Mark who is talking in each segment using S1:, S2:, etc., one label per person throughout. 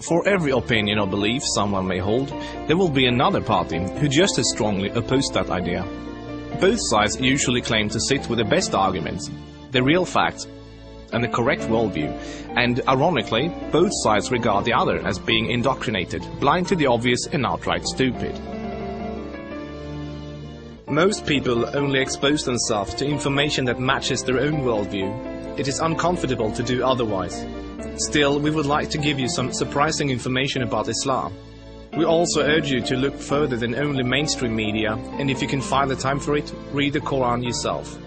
S1: For every opinion or belief someone may hold, there will be another party who just as strongly oppose that idea. Both sides usually claim to sit with the best arguments, the real facts, and the correct worldview, and ironically, both sides regard the other as being indoctrinated, blind to the obvious and outright stupid. Most people only expose themselves to information that matches their own worldview. It is uncomfortable to do otherwise. Still, we would like to give you some surprising information about Islam. We also urge you to look further than only mainstream media, and if you can find the time for it, read the Quran yourself.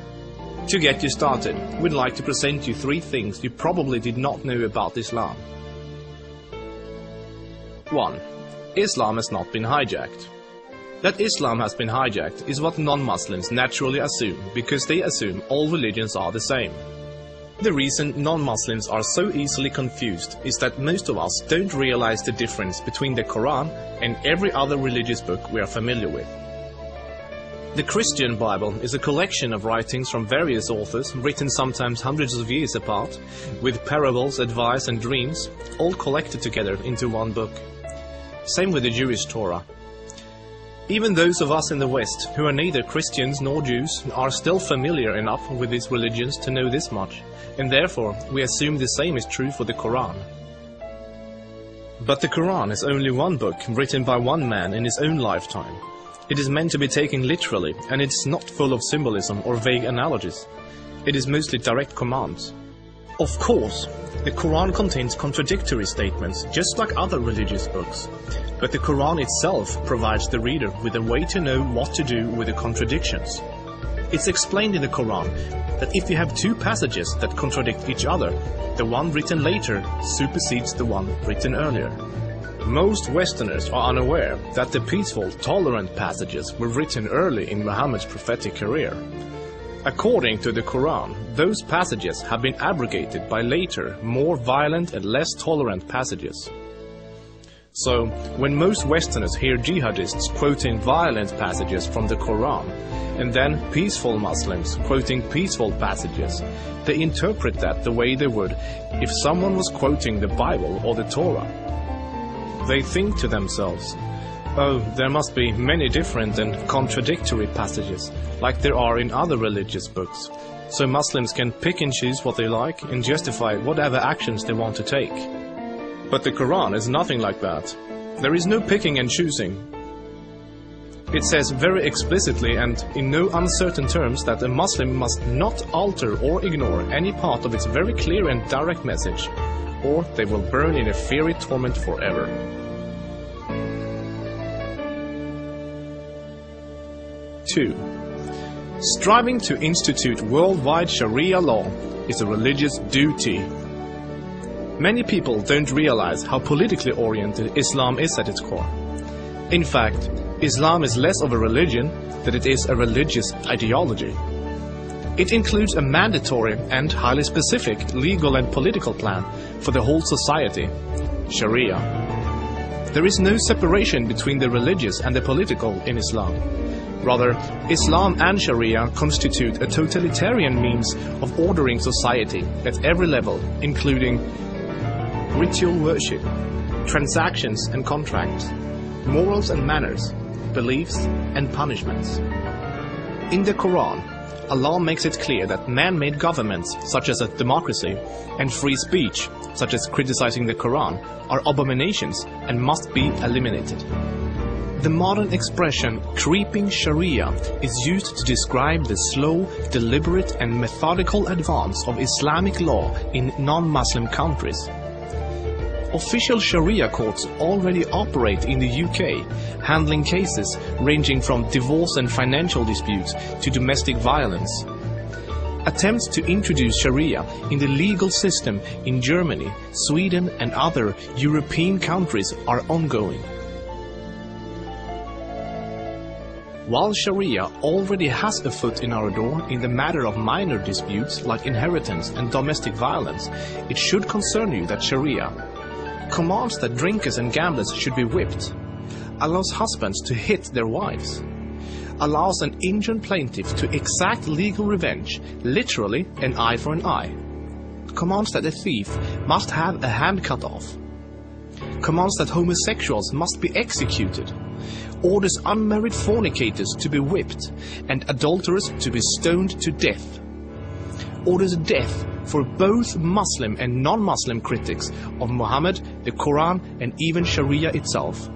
S1: To get you started, we'd like to present you 3 things you probably did not know about Islam. 1. Islam has not been hijacked. That Islam has been hijacked is what non-Muslims naturally assume, because they assume all religions are the same. The reason non-Muslims are so easily confused is that most of us don't realize the difference between the Quran and every other religious book we are familiar with. The Christian Bible is a collection of writings from various authors, written sometimes hundreds of years apart, with parables, advice and dreams, all collected together into one book. Same with the Jewish Torah. Even those of us in the West, who are neither Christians nor Jews, are still familiar enough with these religions to know this much, and therefore we assume the same is true for the Quran. But the Quran is only one book written by one man in his own lifetime. It is meant to be taken literally, and it's not full of symbolism or vague analogies. It is mostly direct commands. Of course, the Quran contains contradictory statements, just like other religious books. But the Quran itself provides the reader with a way to know what to do with the contradictions. It's explained in the Quran that if you have 2 passages that contradict each other, the one written later supersedes the one written earlier. Most Westerners are unaware that the peaceful, tolerant passages were written early in Muhammad's prophetic career. According to the Quran, those passages have been abrogated by later, more violent and less tolerant passages. So, when most Westerners hear jihadists quoting violent passages from the Quran, and then peaceful Muslims quoting peaceful passages, they interpret that the way they would if someone was quoting the Bible or the Torah. They think to themselves, oh, there must be many different and contradictory passages, like there are in other religious books, so Muslims can pick and choose what they like and justify whatever actions they want to take. But the Quran is nothing like that. There is no picking and choosing. It says very explicitly and in no uncertain terms that a Muslim must not alter or ignore any part of its very clear and direct message, or they will burn in a fiery torment forever. 2. Striving to institute worldwide Sharia law is a religious duty. Many people don't realize how politically oriented Islam is at its core. In fact, Islam is less of a religion than it is a religious ideology. It includes a mandatory and highly specific legal and political plan for the whole society, Sharia. There is no separation between the religious and the political in Islam. Rather, Islam and Sharia constitute a totalitarian means of ordering society at every level, including ritual worship, transactions and contracts, morals and manners, beliefs and punishments. In the Quran, Allah makes it clear that man-made governments, such as a democracy, and free speech, such as criticizing the Quran, are abominations and must be eliminated. The modern expression creeping Sharia is used to describe the slow, deliberate and methodical advance of Islamic law in non-Muslim countries. Official Sharia courts already operate in the UK, handling cases ranging from divorce and financial disputes to domestic violence. Attempts to introduce Sharia in the legal system in Germany, Sweden and other European countries are ongoing. While Sharia already has a foot in our door in the matter of minor disputes like inheritance and domestic violence, it should concern you that Sharia commands that drinkers and gamblers should be whipped, allows husbands to hit their wives, allows an injured plaintiff to exact legal revenge, literally an eye for an eye, commands that a thief must have a hand cut off, commands that homosexuals must be executed, orders unmarried fornicators to be whipped, and adulterers to be stoned to death, orders death for both Muslim and non-Muslim critics of Muhammad, the Quran, and even Sharia itself,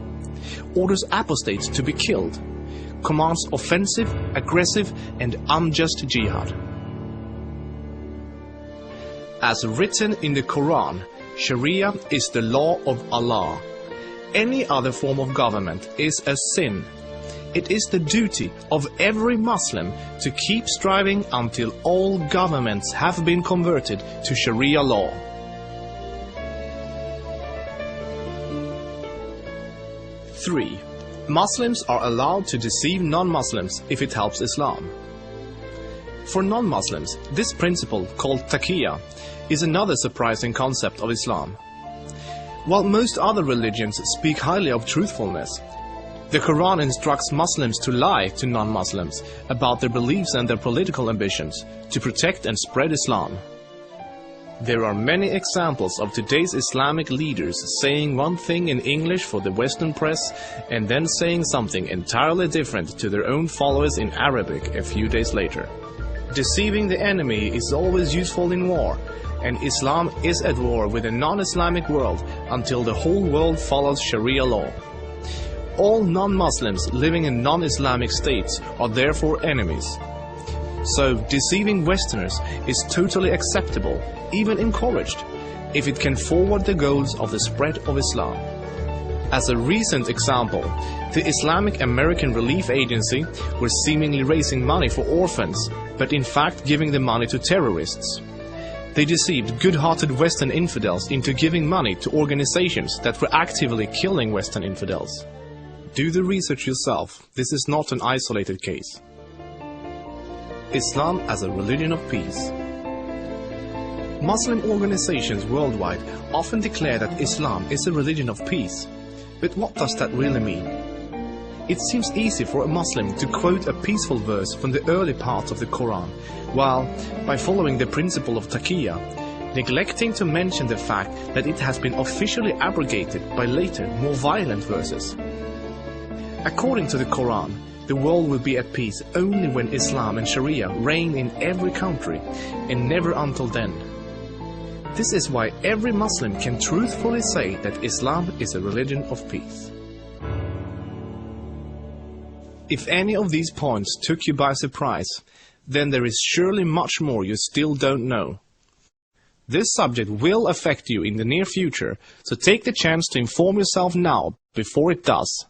S1: orders apostates to be killed, commands offensive, aggressive, and unjust jihad. As written in the Quran, Sharia is the law of Allah. Any other form of government is a sin. It is the duty of every Muslim to keep striving until all governments have been converted to Sharia law. Three, Muslims are allowed to deceive non-Muslims if it helps Islam. For non-Muslims, this principle, called taqiyya, is another surprising concept of Islam. While most other religions speak highly of truthfulness, the Quran instructs Muslims to lie to non-Muslims about their beliefs and their political ambitions to protect and spread Islam. There are many examples of today's Islamic leaders saying one thing in English for the Western press and then saying something entirely different to their own followers in Arabic a few days later. Deceiving the enemy is always useful in war, and Islam is at war with a non-Islamic world until the whole world follows Sharia law. All non-Muslims living in non-Islamic states are therefore enemies. So deceiving Westerners is totally acceptable, even encouraged, if it can forward the goals of the spread of Islam. As a recent example, the Islamic American Relief Agency was seemingly raising money for orphans, but in fact giving the money to terrorists. They deceived good-hearted Western infidels into giving money to organizations that were actively killing Western infidels. Do the research yourself. This is not an isolated case. Islam as a religion of peace. Muslim organizations worldwide often declare that Islam is a religion of peace. But what does that really mean? It seems easy for a Muslim to quote a peaceful verse from the early parts of the Quran, while, by following the principle of taqiyya, neglecting to mention the fact that it has been officially abrogated by later, more violent verses. According to the Quran, the world will be at peace only when Islam and Sharia reign in every country, and never until then. This is why every Muslim can truthfully say that Islam is a religion of peace. If any of these points took you by surprise, then there is surely much more you still don't know. This subject will affect you in the near future, so take the chance to inform yourself now before it does.